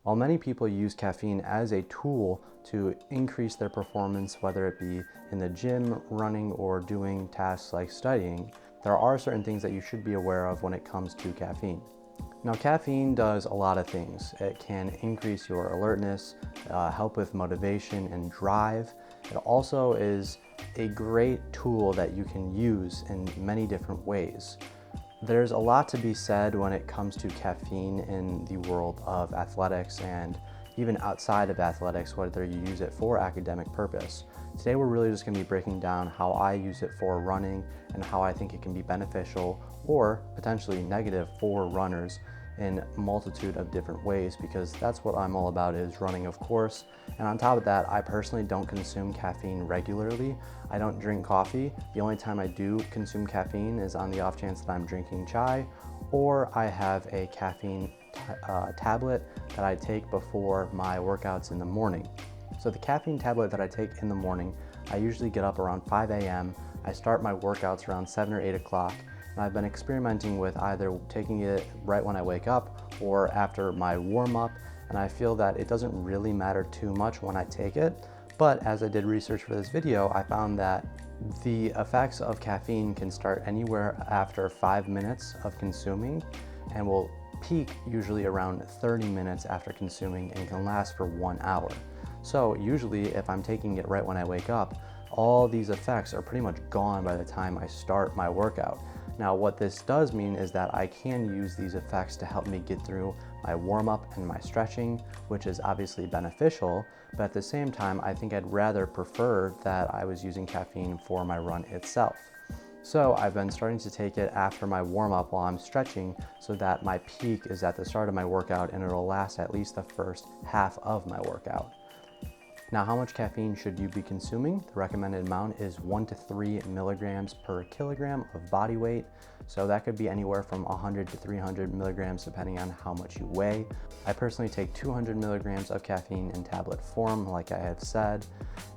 While many people use caffeine as a tool to increase their performance, whether it be in the gym, running, or doing tasks like studying, there are certain things that you should be aware of when it comes to caffeine. Now, caffeine does a lot of things. It can increase your alertness, help with motivation and drive. It also is a great tool that you can use in many different ways. There's a lot to be said when it comes to caffeine in the world of athletics and even outside of athletics, whether you use it for academic purpose. Today we're really just going to be breaking down how I use it for running and how I think it can be beneficial or potentially negative for runners in a multitude of different ways, because that's what I'm all about, is running, of course. And on top of that, I personally don't consume caffeine regularly. I don't drink coffee. The only time I do consume caffeine is on the off chance that I'm drinking chai, or I have a caffeine tablet that I take before my workouts in the morning. So the caffeine tablet that I take in the morning, I usually get up around 5 a.m. I start my workouts around 7 or 8 o'clock. And I've been experimenting with either taking it right when I wake up or after my warm-up, and I feel that it doesn't really matter too much when I take it. But as I did research for this video, I found that the effects of caffeine can start anywhere after 5 minutes of consuming and will peak usually around 30 minutes after consuming and can last for 1 hour. So usually if I'm taking it right when I wake up, all these effects are pretty much gone by the time I start my workout. Now, what this does mean is that I can use these effects to help me get through my warm-up and my stretching, which is obviously beneficial, but at the same time, I think I'd rather prefer that I was using caffeine for my run itself. So I've been starting to take it after my warm-up while I'm stretching so that my peak is at the start of my workout and it'll last at least the first half of my workout. Now, how much caffeine should you be consuming? The recommended amount is 1 to 3 milligrams per kilogram of body weight. So that could be anywhere from 100 to 300 milligrams depending on how much you weigh. I personally take 200 milligrams of caffeine in tablet form, like I have said.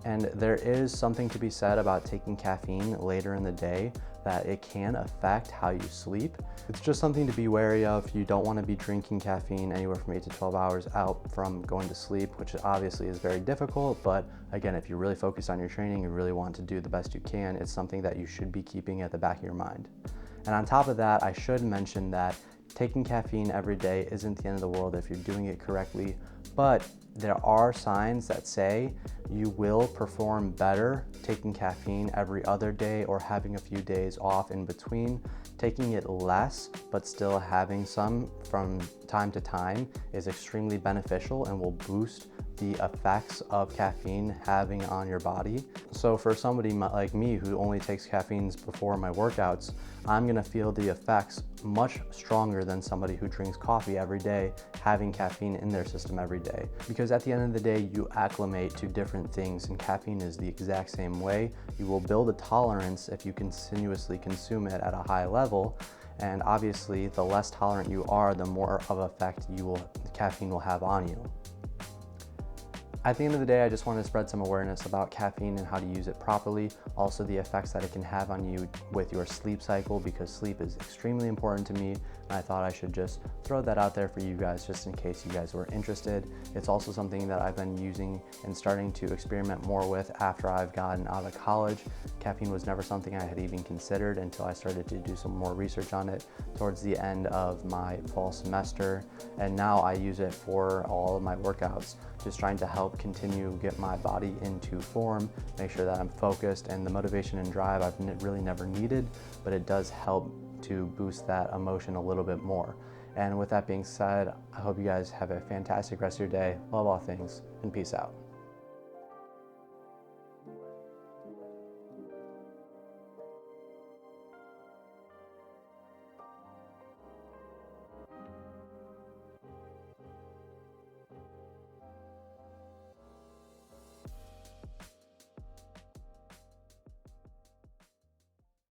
And there is something to be said about taking caffeine later in the day, that it can affect how you sleep. It's just something to be wary of. You don't want to be drinking caffeine anywhere from 8 to 12 hours out from going to sleep, which obviously is very difficult. But again, if you're really focused on your training, you really want to do the best you can, it's something that you should be keeping at the back of your mind. And on top of that, I should mention that taking caffeine every day isn't the end of the world if you're doing it correctly, but there are signs that say you will perform better taking caffeine every other day or having a few days off in between. Taking it less, but still having some from time to time is extremely beneficial and will boost the effects of caffeine having on your body. So for somebody like me who only takes caffeines before my workouts, I'm gonna feel the effects much stronger than somebody who drinks coffee every day, having caffeine in their system every day. Because at the end of the day, you acclimate to different things, and caffeine is the exact same way. You will build a tolerance if you continuously consume it at a high level. And obviously, the less tolerant you are, the more of effect caffeine will have on you. At the end of the day, I just want to spread some awareness about caffeine and how to use it properly. Also the effects that it can have on you with your sleep cycle, because sleep is extremely important to me. And I thought I should just throw that out there for you guys just in case you guys were interested. It's also something that I've been using and starting to experiment more with after I've gotten out of college. Caffeine was never something I had even considered until I started to do some more research on it towards the end of my fall semester. And now I use it for all of my workouts, just trying to help continue get my body into form, make sure that I'm focused, and the motivation and drive I've really never needed, but it does help to boost that emotion a little bit more. And with that being said, I hope you guys have a fantastic rest of your day. Love all things, and peace out.